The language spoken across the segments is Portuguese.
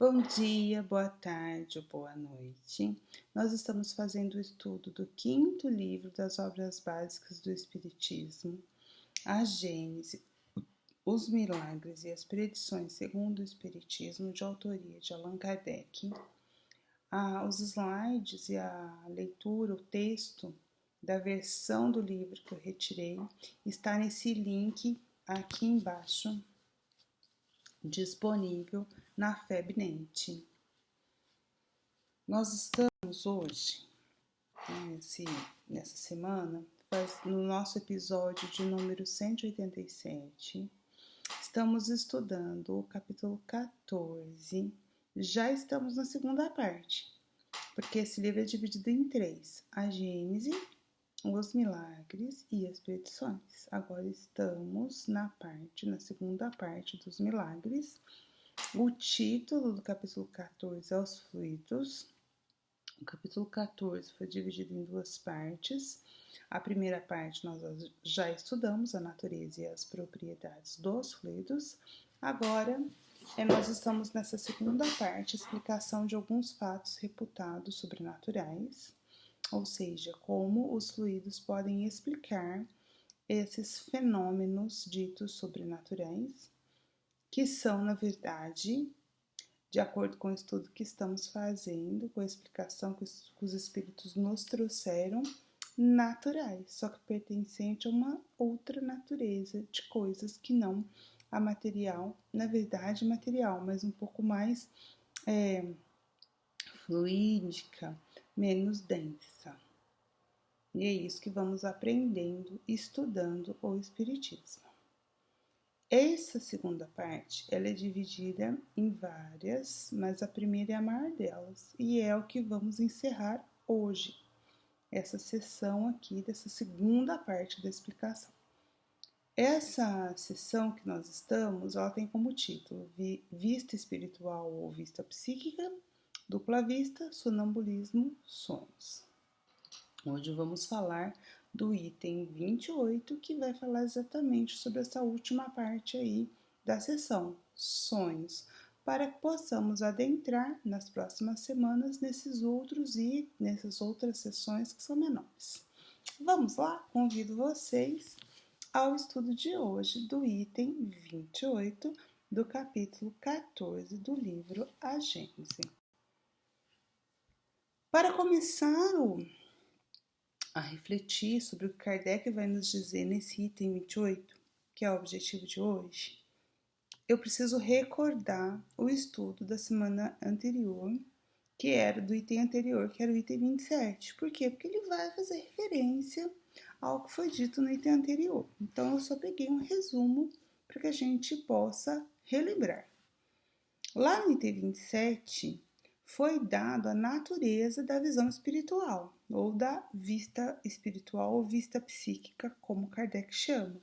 Bom dia, boa tarde ou boa noite. Nós estamos fazendo o estudo do 5º livro das obras básicas do Espiritismo, a Gênese, os Milagres e as Predições segundo o Espiritismo, de autoria de Allan Kardec. Os slides e a leitura, o texto da versão do livro que eu retirei está nesse link aqui embaixo, disponível na FebNet. Nós estamos hoje, nessa semana, no nosso episódio de número 187, estamos estudando o capítulo 14, já estamos na segunda parte, porque esse livro é dividido em 3, a Gênese, os Milagres e as Predições. Agora estamos na segunda parte dos Milagres. O título do capítulo 14 é Os Fluidos. O capítulo 14 foi dividido em 2 partes. A primeira parte nós já estudamos a natureza e as propriedades dos fluidos. Agora, nós estamos nessa segunda parte, explicação de alguns fatos reputados sobrenaturais, ou seja, como os fluidos podem explicar esses fenômenos ditos sobrenaturais, que são, na verdade, de acordo com o estudo que estamos fazendo, com a explicação que os espíritos nos trouxeram, naturais, só que pertencente a uma outra natureza de coisas que não a material, na verdade material, mas um pouco mais fluídica, menos densa. E é isso que vamos aprendendo, estudando o Espiritismo. Essa segunda parte, ela é dividida em várias, mas a primeira é a maior delas, e é o que vamos encerrar hoje, essa sessão aqui dessa segunda parte da explicação. Essa sessão que nós estamos, ela tem como título Vista Espiritual ou Vista Psíquica, Dupla Vista, Sonambulismo, Sonhos. Hoje vamos falar do item 28, que vai falar exatamente sobre essa última parte aí da sessão, sonhos, para que possamos adentrar nas próximas semanas nesses outros e nessas outras sessões que são menores. Vamos lá? Convido vocês ao estudo de hoje do item 28 do capítulo 14 do livro A Gênese. Para começar a refletir sobre o que Kardec vai nos dizer nesse item 28, que é o objetivo de hoje, eu preciso recordar o estudo da semana anterior, que era do item anterior, que era o item 27. Por quê? Porque ele vai fazer referência ao que foi dito no item anterior. Então, eu só peguei um resumo para que a gente possa relembrar. Lá no item 27, foi dado a natureza da visão espiritual, ou da vista espiritual ou vista psíquica, como Kardec chama.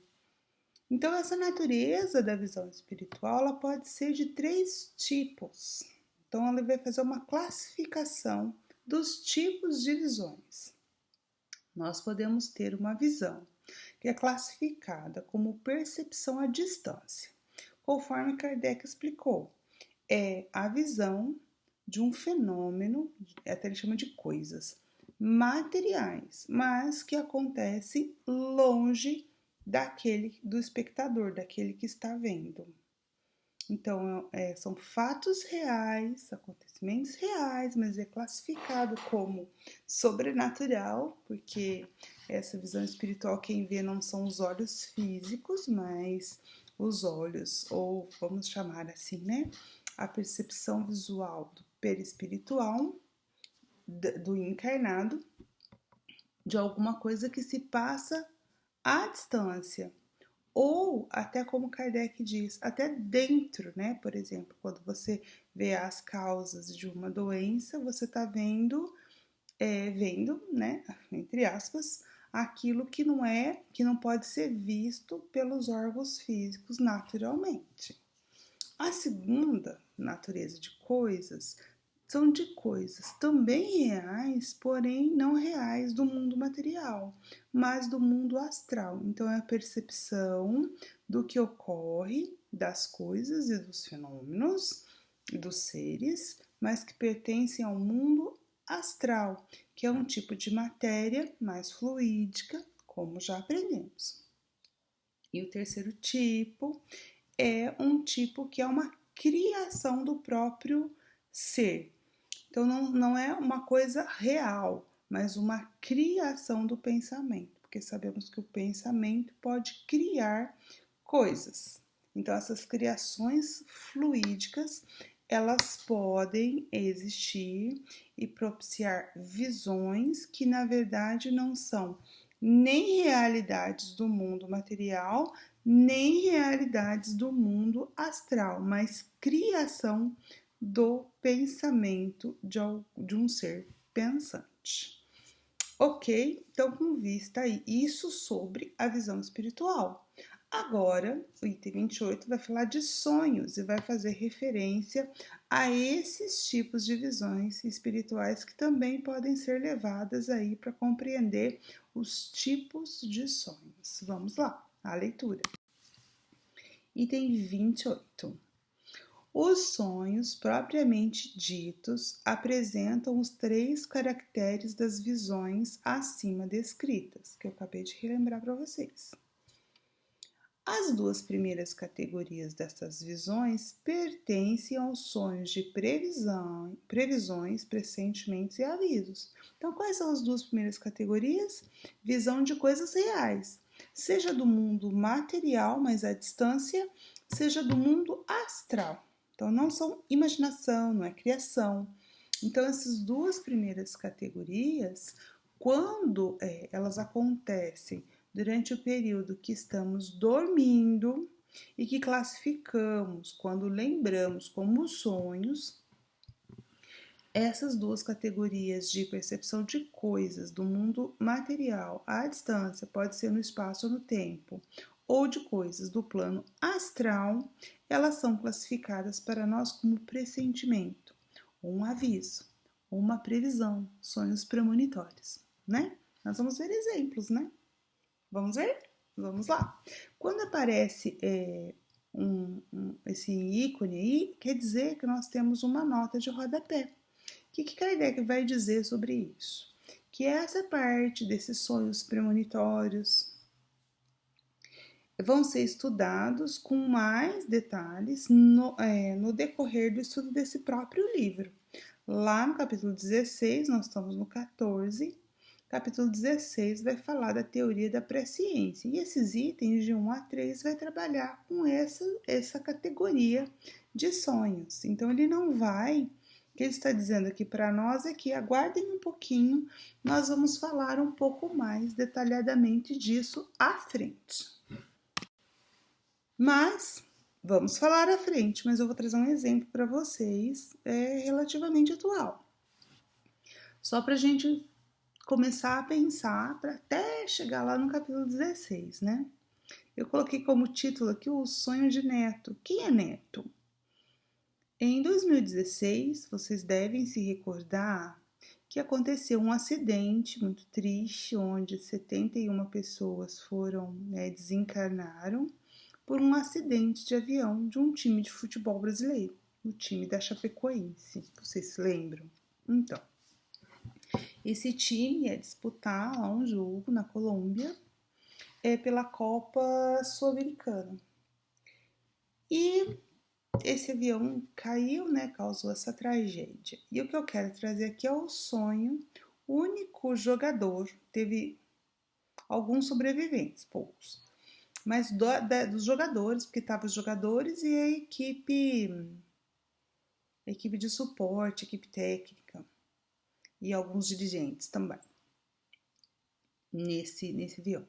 Então, essa natureza da visão espiritual, ela pode ser de 3 tipos. Então, ela vai fazer uma classificação dos tipos de visões. Nós podemos ter uma visão que é classificada como percepção à distância, conforme Kardec explicou. É a visão de um fenômeno, até ele chama de coisas materiais, mas que acontecem longe do espectador, daquele que está vendo. Então, são fatos reais, acontecimentos reais, mas é classificado como sobrenatural, porque essa visão espiritual, quem vê não são os olhos físicos, mas os olhos, ou vamos chamar assim, né? A percepção visual do perispiritual, do encarnado, de alguma coisa que se passa à distância, ou até como Kardec diz, até dentro, né? Por exemplo, quando você vê as causas de uma doença, você está vendo, né? Entre aspas, aquilo que não pode ser visto pelos órgãos físicos naturalmente. A segunda natureza de coisas são de coisas também reais, porém não reais do mundo material, mas do mundo astral. Então, é a percepção do que ocorre, das coisas e dos fenômenos dos seres, mas que pertencem ao mundo astral, que é um tipo de matéria mais fluídica, como já aprendemos. E o terceiro tipo é um tipo que é uma criação do próprio ser. Então, não é uma coisa real, mas uma criação do pensamento, porque sabemos que o pensamento pode criar coisas. Então, essas criações fluídicas, elas podem existir e propiciar visões que, na verdade, não são nem realidades do mundo material, nem realidades do mundo astral, mas criação do pensamento de um ser pensante. Ok? Então, com vista aí, isso sobre a visão espiritual. Agora, o item 28 vai falar de sonhos e vai fazer referência a esses tipos de visões espirituais que também podem ser levadas aí para compreender os tipos de sonhos. Vamos lá, a leitura. Item 28. Os sonhos propriamente ditos apresentam os 3 caracteres das visões acima descritas, que eu acabei de relembrar para vocês. As 2 primeiras categorias dessas visões pertencem aos sonhos de previsões, pressentimentos e avisos. Então, quais são as 2 primeiras categorias? Visão de coisas reais, seja do mundo material, mas à distância, seja do mundo astral. Então, não são imaginação, não é criação. Então, essas 2 primeiras categorias, quando elas acontecem durante o período que estamos dormindo e que classificamos quando lembramos como sonhos, essas 2 categorias de percepção de coisas do mundo material à distância, pode ser no espaço ou no tempo, ou de coisas do plano astral, elas são classificadas para nós como pressentimento, um aviso, uma previsão, sonhos premonitórios, né? Nós vamos ver exemplos, né? Vamos ver? Vamos lá. Quando aparece esse ícone aí, quer dizer que nós temos uma nota de rodapé. O que Kardec vai dizer sobre isso? Que essa parte desses sonhos premonitórios vão ser estudados com mais detalhes no decorrer do estudo desse próprio livro. Lá no capítulo 16, nós estamos no 14, capítulo 16 vai falar da teoria da presciência. E esses itens de 1 a 3 vai trabalhar com essa categoria de sonhos. Então, ele não vai... O que ele está dizendo aqui para nós é que aguardem um pouquinho, nós vamos falar um pouco mais detalhadamente disso à frente. Mas, vamos falar à frente, mas eu vou trazer um exemplo para vocês relativamente atual. Só para a gente começar a pensar para até chegar lá no capítulo 16, né? Eu coloquei como título aqui o sonho de Neto. Quem é Neto? Em 2016, vocês devem se recordar que aconteceu um acidente muito triste, onde 71 pessoas desencarnaram por um acidente de avião de um time de futebol brasileiro, o time da Chapecoense. Vocês se lembram? Então, esse time ia disputar lá um jogo na Colômbia pela Copa Sul-Americana. E esse avião caiu, né? Causou essa tragédia. E o que eu quero trazer aqui é o sonho. O único jogador, teve alguns sobreviventes, poucos. Mas dos jogadores, porque estavam os jogadores e a equipe de suporte, equipe técnica e alguns dirigentes também nesse avião.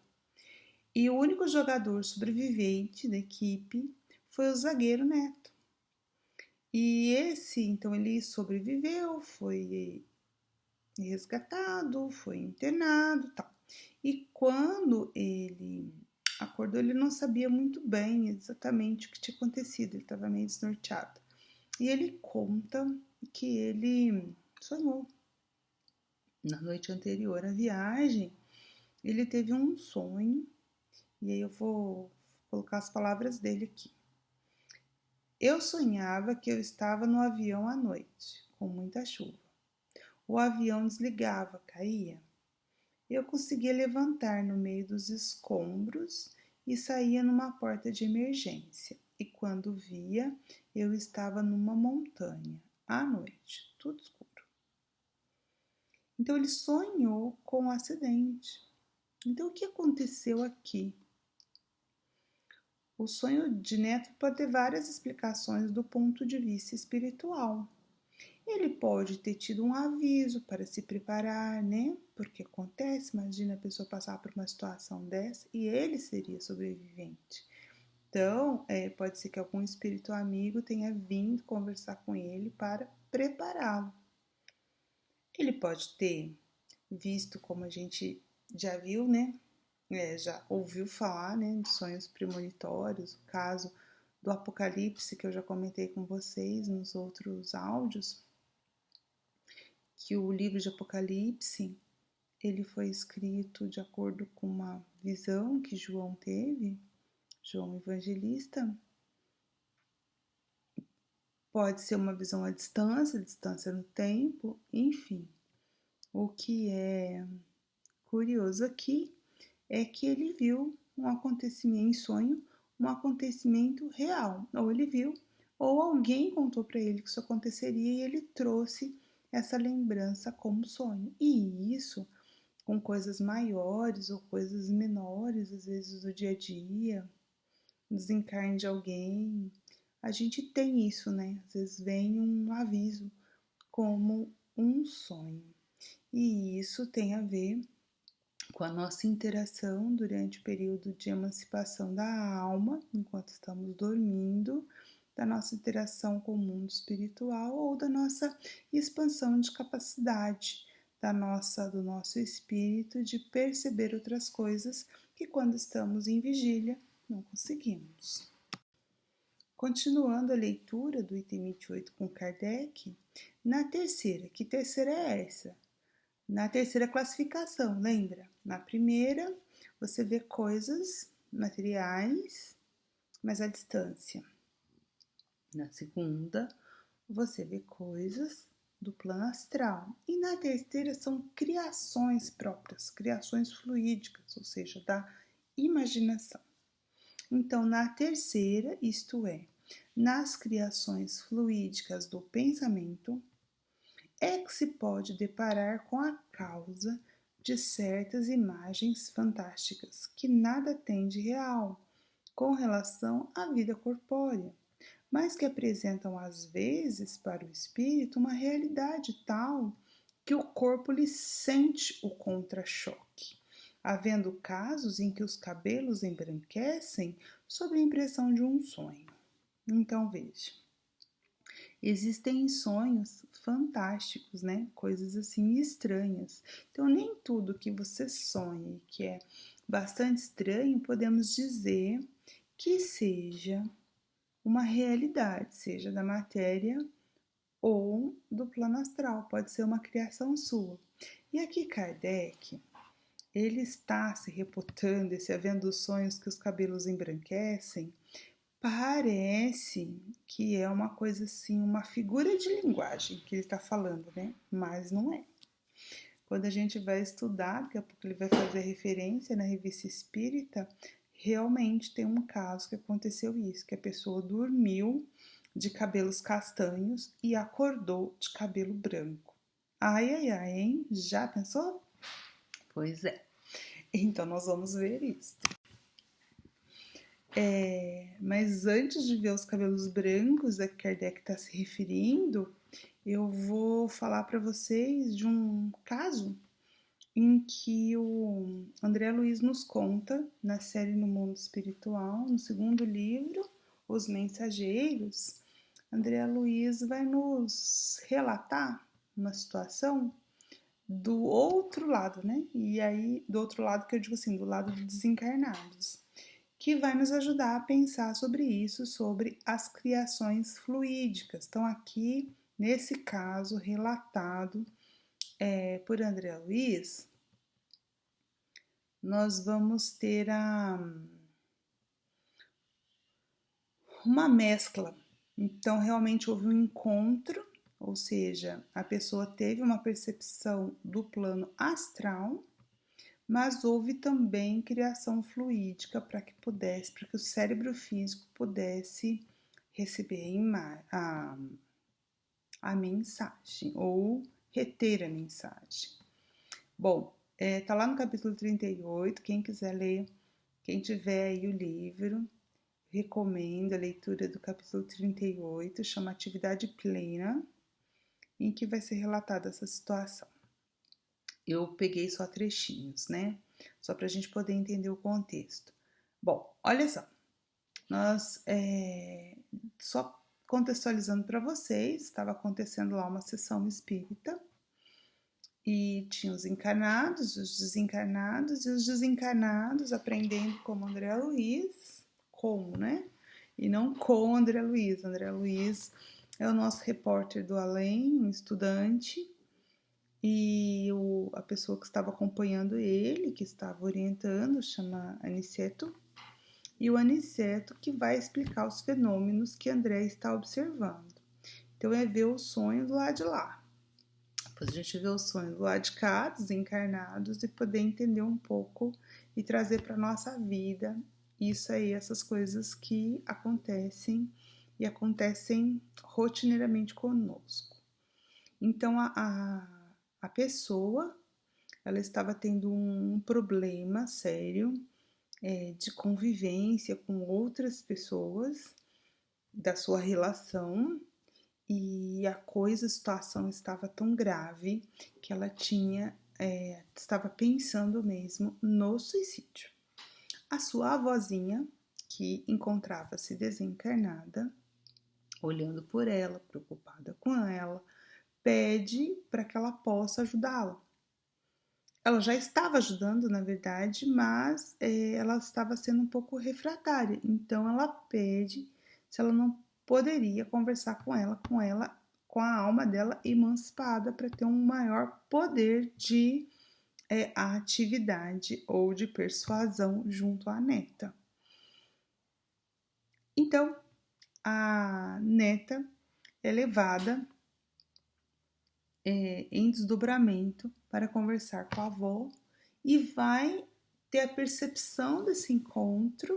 E o único jogador sobrevivente da equipe foi o zagueiro Neto. E então, ele sobreviveu, foi resgatado, foi internado e tal. E quando ele acordou, ele não sabia muito bem exatamente o que tinha acontecido, ele estava meio desnorteado. E ele conta que ele sonhou. Na noite anterior à viagem, ele teve um sonho, e aí eu vou colocar as palavras dele aqui. Eu sonhava que eu estava no avião à noite, com muita chuva. O avião desligava, caía. Eu conseguia levantar no meio dos escombros e saía numa porta de emergência. E quando via, eu estava numa montanha, à noite, tudo escuro. Então ele sonhou com um acidente. Então o que aconteceu aqui? O sonho de Neto pode ter várias explicações do ponto de vista espiritual. Ele pode ter tido um aviso para se preparar, né? Porque acontece, imagina a pessoa passar por uma situação dessa e ele seria sobrevivente. Então, pode ser que algum espírito amigo tenha vindo conversar com ele para prepará-lo. Ele pode ter visto, como a gente já viu, né? Já ouviu falar, né, de sonhos premonitórios, o caso do Apocalipse, que eu já comentei com vocês nos outros áudios, que o livro de Apocalipse, ele foi escrito de acordo com uma visão que João teve, João Evangelista. Pode ser uma visão à distância no tempo, enfim. O que é curioso aqui é que ele viu um acontecimento em sonho, um acontecimento real. Ou ele viu, ou alguém contou para ele que isso aconteceria e ele trouxe essa lembrança como sonho. E isso com coisas maiores ou coisas menores, às vezes do dia a dia, desencarne de alguém. A gente tem isso, né? Às vezes vem um aviso como um sonho. E isso tem a ver com a nossa interação durante o período de emancipação da alma, enquanto estamos dormindo, da nossa interação com o mundo espiritual ou da nossa expansão de capacidade, do nosso espírito de perceber outras coisas que quando estamos em vigília não conseguimos. Continuando a leitura do item 28 com Kardec, na terceira, que terceira é essa? Na terceira classificação, lembra? Na primeira, você vê coisas materiais, mas à distância. Na segunda, você vê coisas do plano astral. E na terceira, são criações próprias, criações fluídicas, ou seja, da imaginação. Então, na terceira, isto é, nas criações fluídicas do pensamento, é que se pode deparar com a causa de certas imagens fantásticas que nada têm de real com relação à vida corpórea, mas que apresentam às vezes para o espírito uma realidade tal que o corpo lhe sente o contra-choque, havendo casos em que os cabelos embranquecem sob a impressão de um sonho. Então veja, existem sonhos fantásticos, né? Coisas assim estranhas. Então, nem tudo que você sonha e que é bastante estranho, podemos dizer que seja uma realidade, seja da matéria ou do plano astral, pode ser uma criação sua. E aqui Kardec, ele está se reportando, esse havendo sonhos que os cabelos embranquecem, parece que é uma coisa assim, uma figura de linguagem que ele está falando, né? Mas não é. Quando a gente vai estudar, daqui a pouco ele vai fazer referência na revista espírita, realmente tem um caso que aconteceu isso, que a pessoa dormiu de cabelos castanhos e acordou de cabelo branco. Ai, ai, ai, hein? Já pensou? Pois é. Então nós vamos ver isso. Mas antes de ver os cabelos brancos a que Kardec está se referindo, eu vou falar para vocês de um caso em que o André Luiz nos conta na série No Mundo Espiritual, no segundo livro, Os Mensageiros. André Luiz vai nos relatar uma situação do outro lado, né? E aí, do outro lado que eu digo assim, do lado dos desencarnados, que vai nos ajudar a pensar sobre isso, sobre as criações fluídicas. Então, aqui, nesse caso, relatado por André Luiz, nós vamos ter uma mescla, Então, realmente houve um encontro, ou seja, a pessoa teve uma percepção do plano astral, mas houve também criação fluídica para que o cérebro físico pudesse receber a mensagem ou reter a mensagem. Bom, tá lá no capítulo 38, quem quiser ler, quem tiver aí o livro, recomendo a leitura do capítulo 38, chama Atividade Plena, em que vai ser relatada essa situação. Eu peguei só trechinhos, né? Só para a gente poder entender o contexto. Bom, olha só, nós só contextualizando para vocês, estava acontecendo lá uma sessão espírita e tinha os encarnados, os desencarnados e os desencarnados aprendendo como André Luiz, como, né? E não com André Luiz. André Luiz é o nosso repórter do além, um estudante, e a pessoa que estava acompanhando ele, que estava orientando, chama Aniceto, e o Aniceto que vai explicar os fenômenos que André está observando. Então é ver o sonho do lado de lá. Depois a gente vê o sonho do lado de cá, desencarnados, e poder entender um pouco e trazer para a nossa vida isso aí, essas coisas que acontecem e acontecem rotineiramente conosco. Então a pessoa, ela estava tendo um problema sério de convivência com outras pessoas da sua relação, e a situação estava tão grave que ela estava pensando mesmo no suicídio. A sua avózinha, que encontrava-se desencarnada, olhando por ela, preocupada com ela, pede para que ela possa ajudá-la. Ela já estava ajudando, na verdade, mas ela estava sendo um pouco refratária. Então ela pede se ela não poderia conversar com a alma dela emancipada para ter um maior poder de atividade ou de persuasão junto à neta. Então a neta é levada em desdobramento para conversar com a avó e vai ter a percepção desse encontro.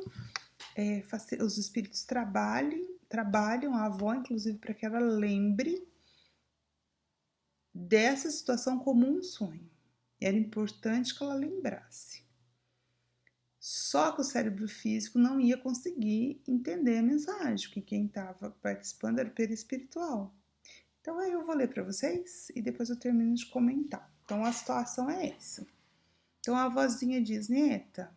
Os espíritos trabalham a avó, inclusive, para que ela lembre dessa situação como um sonho. Era importante que ela lembrasse. Só que o cérebro físico não ia conseguir entender a mensagem, porque quem estava participando era o perispiritual. Então aí eu vou ler para vocês e depois eu termino de comentar. Então a situação é essa. Então a vozinha diz: neta,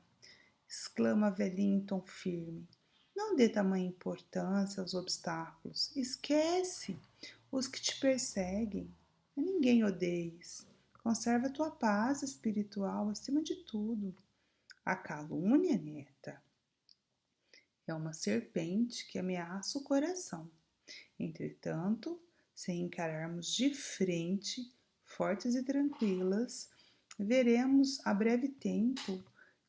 exclama a velhinha em tom firme, não dê tamanha importância aos obstáculos. Esquece os que te perseguem. A ninguém odeies. Conserva tua paz espiritual acima de tudo. A calúnia, neta, é uma serpente que ameaça o coração. Entretanto, se encararmos de frente, fortes e tranquilas, veremos a breve tempo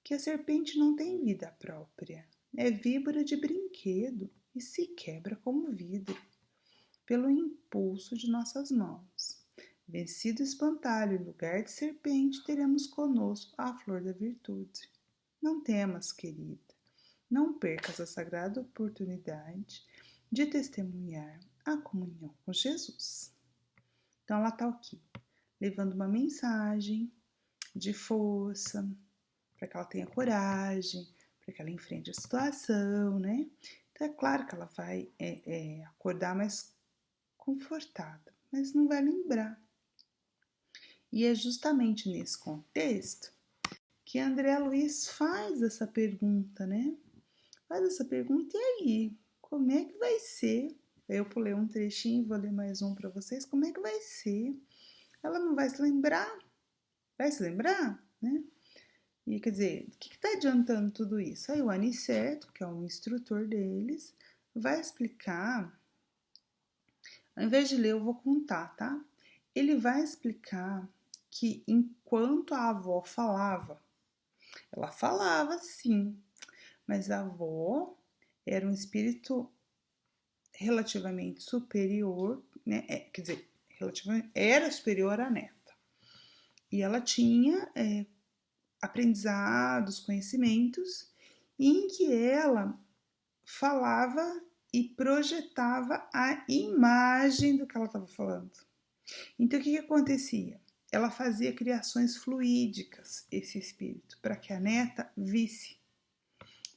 que a serpente não tem vida própria. É víbora de brinquedo e se quebra como vidro, pelo impulso de nossas mãos. Vencido o espantalho, em lugar de serpente, teremos conosco a flor da virtude. Não temas, querida, não percas a sagrada oportunidade de testemunhar a comunhão com Jesus. Então ela está aqui, levando uma mensagem de força, para que ela tenha coragem, para que ela enfrente a situação, né? Então é claro que ela vai acordar mais confortada, mas não vai lembrar. E é justamente nesse contexto que André Luiz faz essa pergunta, né? Faz essa pergunta, e aí? Como é que vai ser? Eu pulei um trechinho, vou ler mais um para vocês. Como é que vai ser? Ela não vai se lembrar? Vai se lembrar, né? E quer dizer, o que está adiantando tudo isso? Aí o Aniceto, que é o instrutor deles, vai explicar. Ao invés de ler, eu vou contar, tá? Ele vai explicar que enquanto a avó falava, ela falava sim, mas a avó era um espírito relativamente superior, né? Quer dizer, relativamente, era superior à neta. E ela tinha aprendizados, conhecimentos, em que ela falava e projetava a imagem do que ela estava falando. Então, o que acontecia? Ela fazia criações fluídicas, esse espírito, para que a neta visse.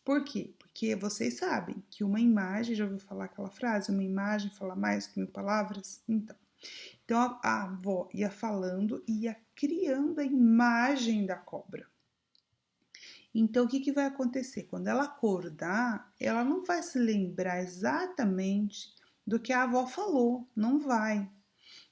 Por quê? Porque vocês sabem que uma imagem, já ouviu falar aquela frase? Uma imagem fala mais que 1000 palavras? Então a avó ia falando e ia criando a imagem da cobra. Então, o que vai acontecer? Quando ela acordar, ela não vai se lembrar exatamente do que a avó falou, não vai.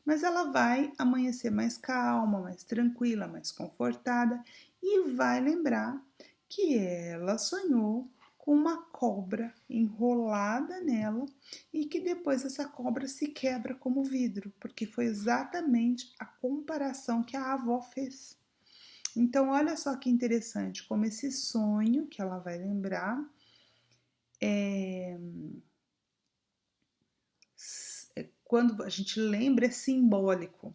Mas ela vai amanhecer mais calma, mais tranquila, mais confortada e vai lembrar que ela sonhou com uma cobra enrolada nela e que depois essa cobra se quebra como vidro, porque foi exatamente a comparação que a avó fez. Então, olha só que interessante, como esse sonho que ela vai lembrar quando a gente lembra, é simbólico.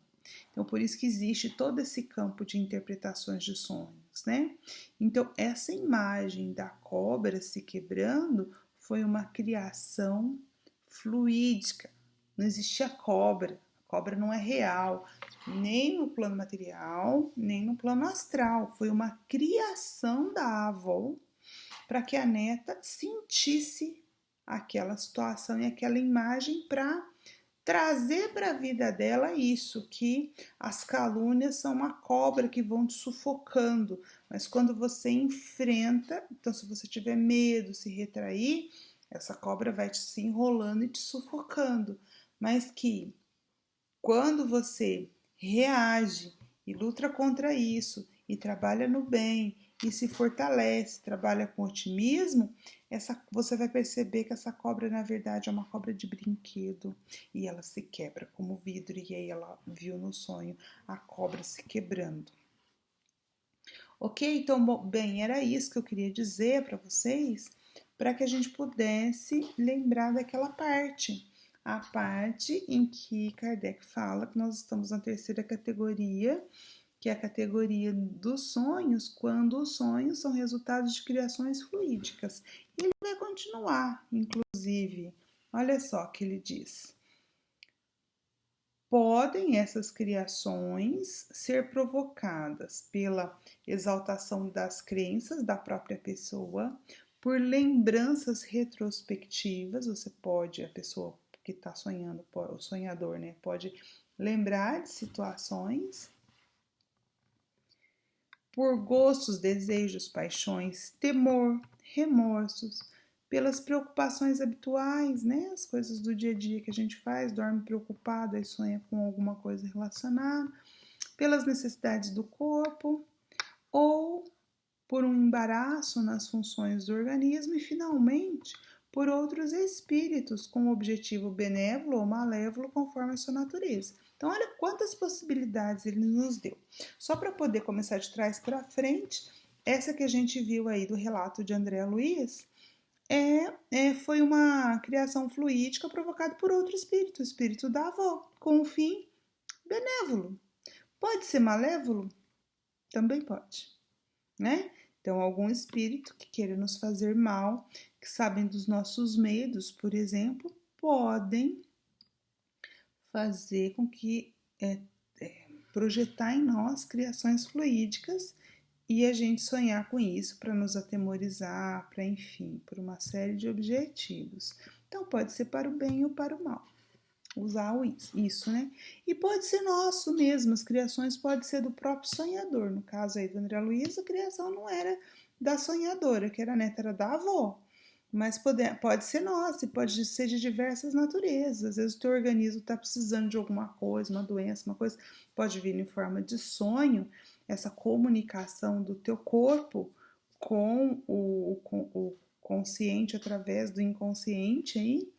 Então, por isso que existe todo esse campo de interpretações de sonhos, né? Então, essa imagem da cobra se quebrando foi uma criação fluídica. Não existia cobra. A cobra não é real, nem no plano material, nem no plano astral. Foi uma criação da avó para que a neta sentisse aquela situação e aquela imagem para trazer para a vida dela isso, que as calúnias são uma cobra que vão te sufocando, mas quando você enfrenta, então se você tiver medo, se retrair, essa cobra vai te se enrolando e te sufocando, mas que quando você reage e luta contra isso e trabalha no bem e se fortalece, trabalha com otimismo, você vai perceber que essa cobra na verdade é uma cobra de brinquedo e ela se quebra como vidro, e aí ela viu no sonho a cobra se quebrando. Ok? Então, bem, era isso que eu queria dizer para vocês, para que a gente pudesse lembrar daquela parte. A parte em que Kardec fala que nós estamos na terceira categoria, que é a categoria dos sonhos, quando os sonhos são resultados de criações fluídicas. E ele vai continuar, inclusive. Olha só o que ele diz. Podem essas criações ser provocadas pela exaltação das crenças da própria pessoa, por lembranças retrospectivas. Você pode, a pessoa que está sonhando, o sonhador, né, pode lembrar de situações, por gostos, desejos, paixões, temor, remorsos, pelas preocupações habituais, né? As coisas do dia a dia que a gente faz, dorme preocupado e sonha com alguma coisa relacionada, pelas necessidades do corpo, ou por um embaraço nas funções do organismo, e finalmente por outros espíritos com objetivo benévolo ou malévolo conforme a sua natureza. Então, olha quantas possibilidades ele nos deu. Só para poder começar de trás para frente, essa que a gente viu aí do relato de André Luiz foi uma criação fluídica provocada por outro espírito, o espírito da avó, com um fim benévolo. Pode ser malévolo? Também pode, né? Então, algum espírito que queira nos fazer mal, que sabem dos nossos medos, por exemplo, podem fazer com que projetar em nós criações fluídicas e a gente sonhar com isso para nos atemorizar, para enfim, por uma série de objetivos. Então, pode ser para o bem ou para o mal. Usar isso, né? E pode ser nosso mesmo, as criações podem ser do próprio sonhador. No caso aí do André Luiz, a criação não era da sonhadora, que era neta, era da avó. Mas pode ser nossa e pode ser de diversas naturezas. Às vezes o teu organismo está precisando de alguma coisa, uma doença, uma coisa, pode vir em forma de sonho, essa comunicação do teu corpo com o consciente através do inconsciente aí,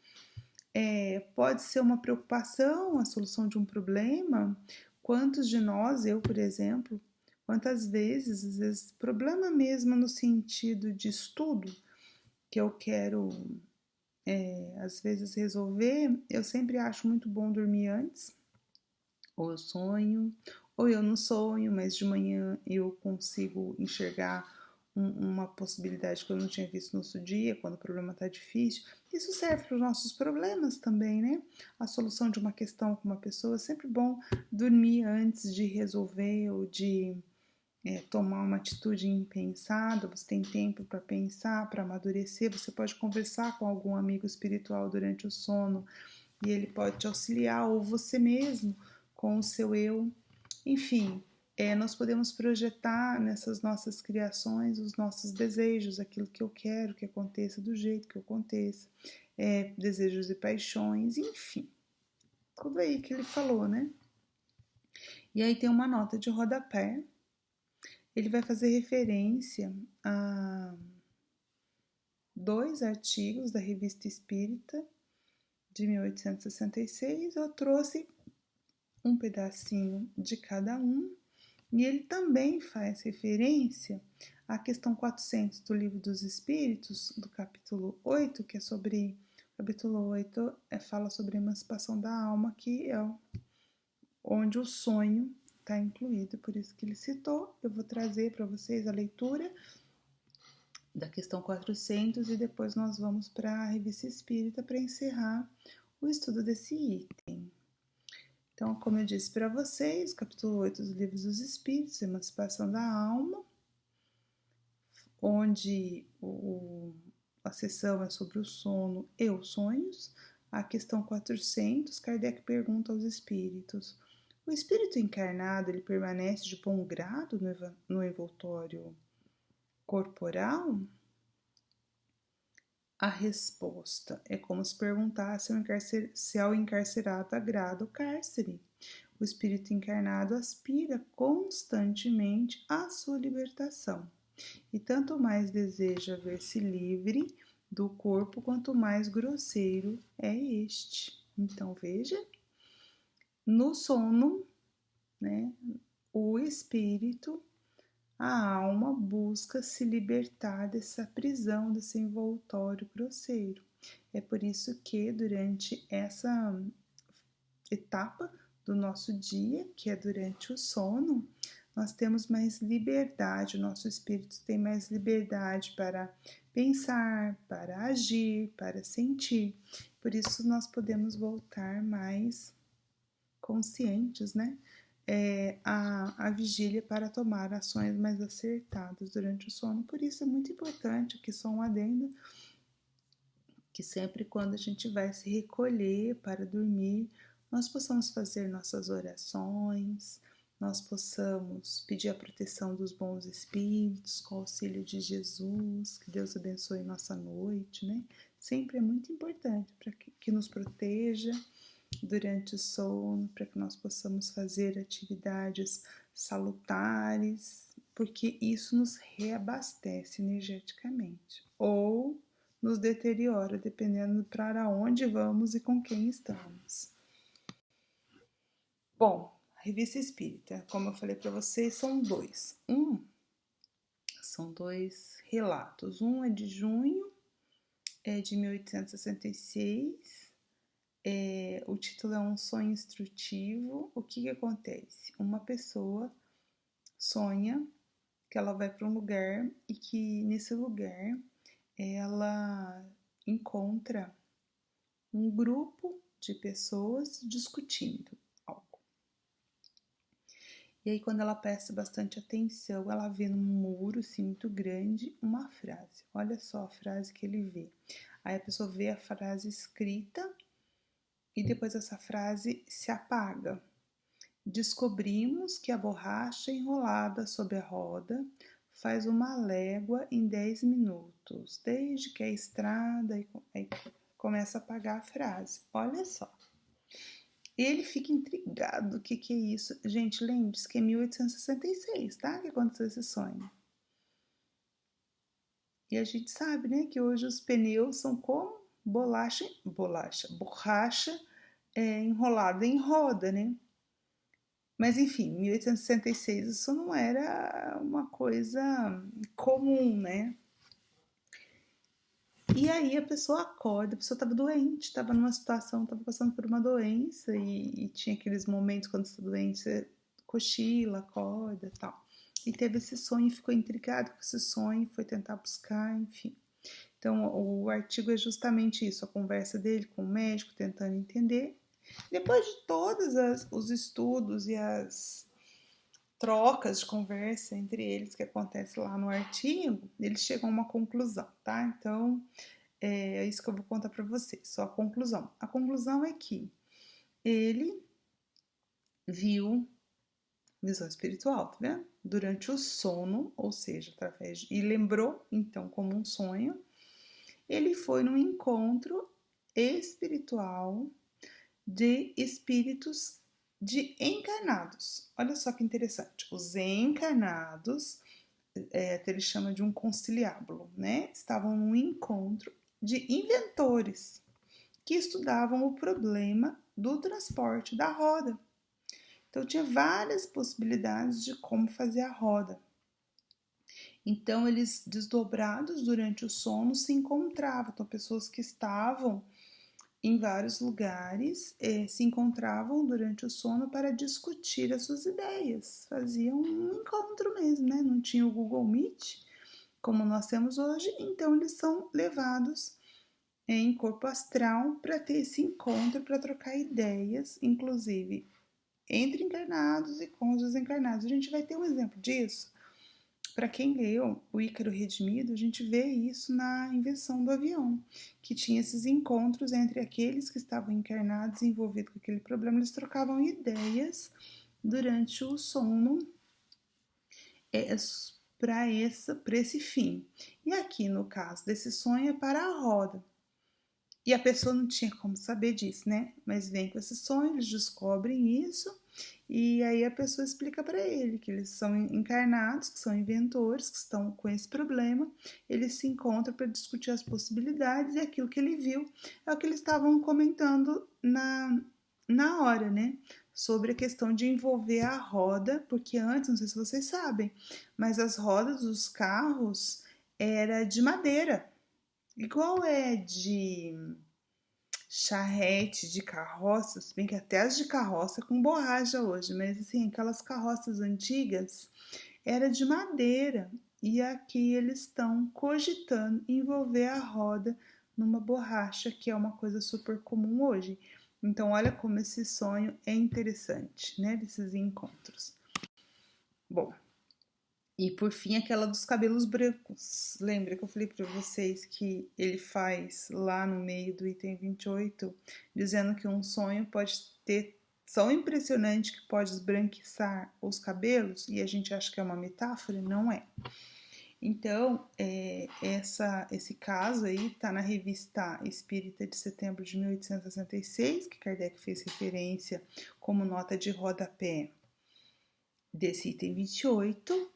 pode ser uma preocupação, a solução de um problema. Quantos de nós, eu por exemplo, quantas vezes, às vezes, problema mesmo no sentido de estudo, que eu quero às vezes resolver, eu sempre acho muito bom dormir antes, ou eu sonho, ou eu não sonho, mas de manhã eu consigo enxergar uma possibilidade que eu não tinha visto no outro dia, quando o problema está difícil. Isso serve para os nossos problemas também, né? A solução de uma questão com uma pessoa é sempre bom dormir antes de resolver ou de tomar uma atitude impensada. Você tem tempo para pensar, para amadurecer. Você pode conversar com algum amigo espiritual durante o sono e ele pode te auxiliar, ou você mesmo com o seu eu. Enfim, nós podemos projetar nessas nossas criações os nossos desejos, aquilo que eu quero que aconteça do jeito que aconteça, desejos e paixões, enfim, tudo aí que ele falou, né? E aí tem uma nota de rodapé, ele vai fazer referência a 2 artigos da Revista Espírita de 1866, eu trouxe um pedacinho de cada um, e ele também faz referência à questão 400 do Livro dos Espíritos, do capítulo 8, que é sobre, capítulo 8 fala sobre a emancipação da alma, que é onde o sonho está incluído, por isso que ele citou. Eu vou trazer para vocês a leitura da questão 400 e depois nós vamos para a Revista Espírita para encerrar o estudo desse item. Então, como eu disse para vocês, capítulo 8 dos Livros dos Espíritos, Emancipação da Alma, onde a sessão é sobre o sono e os sonhos. A questão 400, Kardec pergunta aos espíritos: o espírito encarnado, ele permanece de bom grado no envoltório corporal? A resposta é como se perguntasse se ao encarcerado agrada o cárcere. O espírito encarnado aspira constantemente à sua libertação, e tanto mais deseja ver-se livre do corpo, quanto mais grosseiro é este. Então, veja, no sono, né, o espírito, a alma busca se libertar dessa prisão, desse envoltório grosseiro. É por isso que durante essa etapa do nosso dia, que é durante o sono, nós temos mais liberdade, o nosso espírito tem mais liberdade para pensar, para agir, para sentir. Por isso nós podemos voltar mais conscientes, né? A vigília para tomar ações mais acertadas durante o sono. Por isso é muito importante, aqui só um adendo, que sempre quando a gente vai se recolher para dormir, nós possamos fazer nossas orações, nós possamos pedir a proteção dos bons espíritos, com o auxílio de Jesus, que Deus abençoe nossa noite, né? Sempre é muito importante para que nos proteja durante o sono, para que nós possamos fazer atividades salutares, porque isso nos reabastece energeticamente, ou nos deteriora, dependendo para onde vamos e com quem estamos. Bom, a Revista Espírita, como eu falei para vocês, são dois. São dois relatos. Um é de junho, é de 1866. O título é Um Sonho Instrutivo. O que acontece? Uma pessoa sonha que ela vai para um lugar e que nesse lugar ela encontra um grupo de pessoas discutindo algo. E aí, quando ela presta bastante atenção, ela vê num muro assim, muito grande uma frase. Olha só a frase que ele vê. Aí a pessoa vê a frase escrita e depois essa frase se apaga. Descobrimos que a borracha enrolada sob a roda faz uma légua em 10 minutos, desde que a estrada... Aí começa a apagar a frase. Olha só. Ele fica intrigado. O que é isso? Gente, lembre-se que é 1866, tá? Que aconteceu esse sonho. E a gente sabe, né, que hoje os pneus são como borracha enrolada em roda, né? Mas enfim, 1866 isso não era uma coisa comum, né? E aí a pessoa acorda, a pessoa estava doente, estava numa situação, estava passando por uma doença e tinha aqueles momentos quando você está doente, você cochila, acorda e tal. E teve esse sonho, ficou intrigado com esse sonho, foi tentar buscar, enfim. Então o artigo é justamente isso, a conversa dele com o médico, tentando entender. Depois de todos os estudos e as trocas de conversa entre eles que acontece lá no artigo, eles chegam a uma conclusão, tá? Então, é isso que eu vou contar para vocês, só a conclusão. A conclusão é que ele viu visão espiritual, tá vendo? Durante o sono, ou seja, através de... E lembrou, então, como um sonho, ele foi num encontro espiritual de espíritos de encarnados. Olha só que interessante. Os encarnados, até ele chama de um conciliábulo, né? Estavam num encontro de inventores que estudavam o problema do transporte da roda. Então tinha várias possibilidades de como fazer a roda. Então eles, desdobrados durante o sono, se encontravam. Então pessoas que estavam em vários lugares se encontravam durante o sono para discutir as suas ideias. Faziam um encontro mesmo, né? Não tinha o Google Meet, como nós temos hoje, então eles são levados em corpo astral para ter esse encontro, para trocar ideias, inclusive entre encarnados e com os desencarnados. A gente vai ter um exemplo disso. Para quem leu o Ícaro Redimido, a gente vê isso na invenção do avião, que tinha esses encontros entre aqueles que estavam encarnados e envolvidos com aquele problema, eles trocavam ideias durante o sono para esse fim. E aqui, no caso desse sonho, é para a roda. E a pessoa não tinha como saber disso, né? Mas vem com esse sonho, eles descobrem isso, e aí a pessoa explica para ele que eles são encarnados, que são inventores, que estão com esse problema, eles se encontram para discutir as possibilidades, e aquilo que ele viu é o que eles estavam comentando na hora, né? Sobre a questão de envolver a roda, porque antes, não sei se vocês sabem, mas as rodas dos carros era de madeira, igual é de charrete, de carroça, se bem que até as de carroça com borracha hoje, mas assim, aquelas carroças antigas era de madeira. E aqui eles estão cogitando envolver a roda numa borracha, que é uma coisa super comum hoje. Então, olha como esse sonho é interessante, né? Desses encontros. Bom, e por fim, aquela dos cabelos brancos. Lembra que eu falei para vocês que ele faz lá no meio do item 28, dizendo que um sonho pode ter tão impressionante que pode esbranquiçar os cabelos, e a gente acha que é uma metáfora? Não é. Então, esse caso aí está na Revista Espírita de setembro de 1866, que Kardec fez referência como nota de rodapé desse item 28.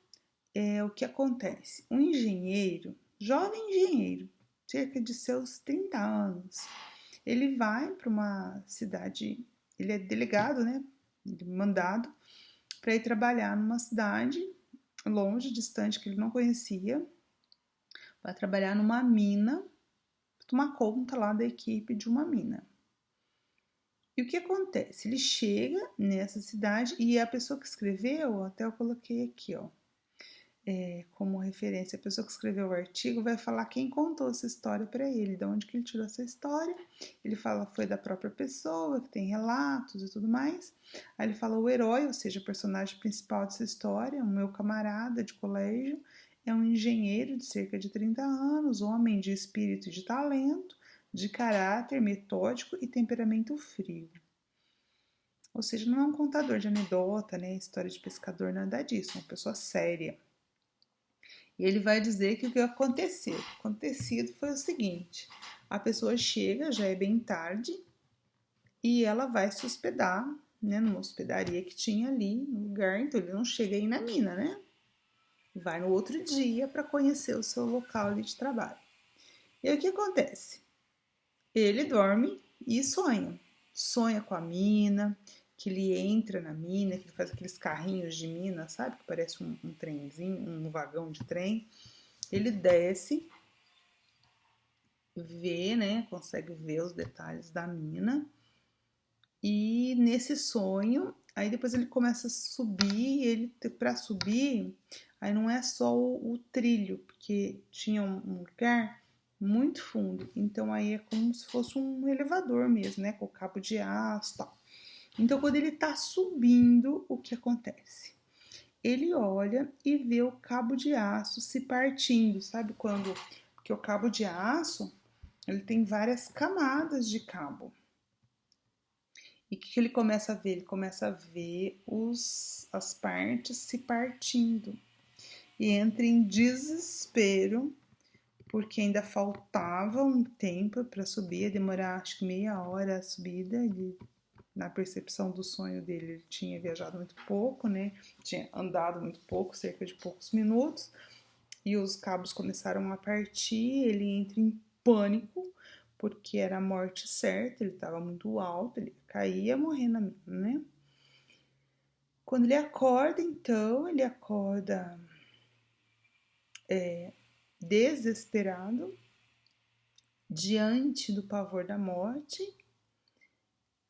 O que acontece? Um engenheiro, jovem engenheiro, cerca de seus 30 anos, ele vai para uma cidade, ele é delegado, né? Mandado para ir trabalhar numa cidade longe, distante, que ele não conhecia, vai trabalhar numa mina, tomar conta lá da equipe de uma mina. E o que acontece? Ele chega nessa cidade e a pessoa que escreveu, até eu coloquei aqui, ó, como referência, a pessoa que escreveu o artigo vai falar quem contou essa história para ele, de onde que ele tirou essa história. Ele fala foi da própria pessoa, que tem relatos e tudo mais. Aí ele fala o herói, ou seja, o personagem principal dessa história, o meu camarada de colégio, é um engenheiro de cerca de 30 anos, homem de espírito e de talento, de caráter metódico e temperamento frio. Ou seja, não é um contador de anedota, né, história de pescador, nada disso, é uma pessoa séria. E ele vai dizer que o que aconteceu? O acontecido foi o seguinte: a pessoa chega, já é bem tarde, e ela vai se hospedar, né, numa hospedaria que tinha ali no lugar, então ele não chega aí na mina, né? Vai no outro dia para conhecer o seu local ali de trabalho. E aí o que acontece? Ele dorme e sonha. Sonha com a mina, que ele entra na mina, que ele faz aqueles carrinhos de mina, sabe? Que parece um trenzinho, um vagão de trem. Ele desce vê, né? Consegue ver os detalhes da mina. E nesse sonho, aí depois ele começa a subir, ele para subir, aí não é só o trilho, porque tinha um lugar muito fundo, então aí é como se fosse um elevador mesmo, né, com o cabo de aço e tal. Então quando ele tá subindo, o que acontece? Ele olha e vê o cabo de aço se partindo, sabe quando? Porque o cabo de aço, ele tem várias camadas de cabo. E o que ele começa a ver? Ele começa a ver as partes se partindo. E entra em desespero, porque ainda faltava um tempo para subir, ia demorar acho que meia hora a subida. Na percepção do sonho dele, ele tinha viajado muito pouco, né? Tinha andado muito pouco, cerca de poucos minutos. E os cabos começaram a partir, ele entra em pânico, porque era a morte certa, ele estava muito alto, ele caía morrendo, né? Quando ele acorda, então, ele acorda desesperado, diante do pavor da morte,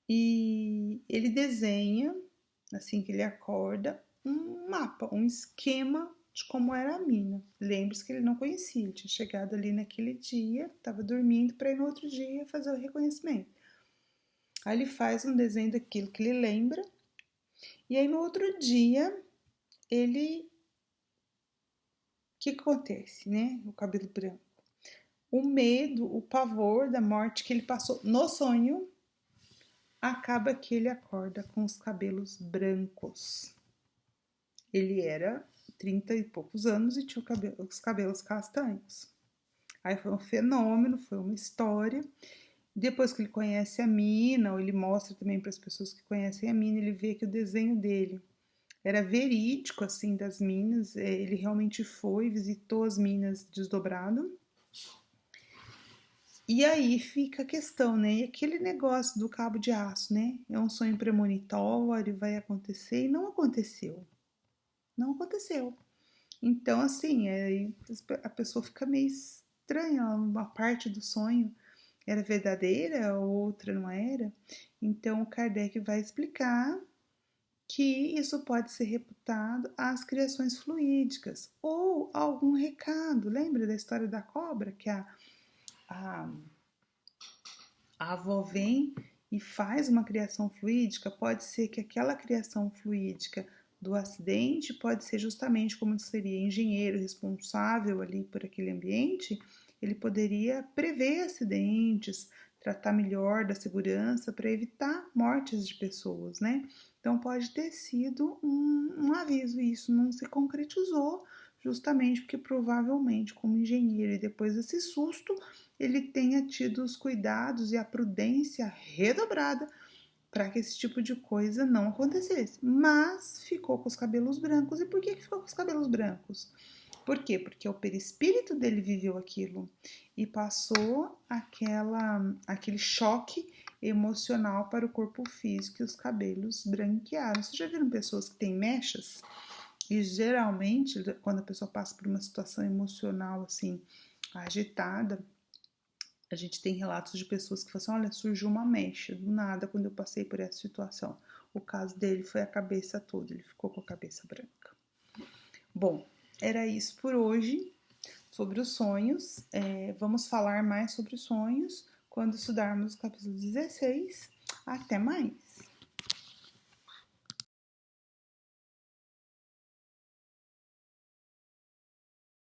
e ele desenha, assim que ele acorda, um mapa, um esquema de como era a mina. Lembre-se que ele não conhecia, ele tinha chegado ali naquele dia, estava dormindo para ir no outro dia fazer o reconhecimento. Aí ele faz um desenho daquilo que ele lembra, e aí no outro dia ele. O que acontece, né? O cabelo branco. O medo, o pavor da morte que ele passou no sonho, acaba que ele acorda com os cabelos brancos. Ele era 30 e poucos anos e tinha os cabelos castanhos. Aí foi um fenômeno, foi uma história. Depois que ele conhece a mina, ou ele mostra também para as pessoas que conhecem a mina, ele vê que o desenho dele era verídico, assim, das minas. Ele realmente foi, visitou as minas desdobrado. E aí fica a questão, né? E aquele negócio do cabo de aço, né? É um sonho premonitório, vai acontecer, e não aconteceu. Não aconteceu. Então, assim, a pessoa fica meio estranha, uma parte do sonho era verdadeira, a outra não era. Então, o Kardec vai explicar que isso pode ser reputado às criações fluídicas ou algum recado. Lembra da história da cobra? Que a avó vem e faz uma criação fluídica? Pode ser que aquela criação fluídica do acidente pode ser justamente como seria engenheiro responsável ali por aquele ambiente, ele poderia prever acidentes, tratar melhor da segurança para evitar mortes de pessoas, né? Então pode ter sido um aviso, e isso não se concretizou justamente porque provavelmente como engenheiro e depois desse susto, ele tenha tido os cuidados e a prudência redobrada para que esse tipo de coisa não acontecesse. Mas ficou com os cabelos brancos. E por que ficou com os cabelos brancos? Por quê? Porque o perispírito dele viveu aquilo e passou aquele choque emocional para o corpo físico e os cabelos branquearam. Vocês já viram pessoas que têm mechas? E geralmente, quando a pessoa passa por uma situação emocional assim, agitada, a gente tem relatos de pessoas que falam assim, olha, surgiu uma mecha do nada quando eu passei por essa situação. O caso dele foi a cabeça toda, ele ficou com a cabeça branca. Bom, era isso por hoje sobre os sonhos. Vamos falar mais sobre os sonhos quando estudarmos o capítulo 16. Até mais!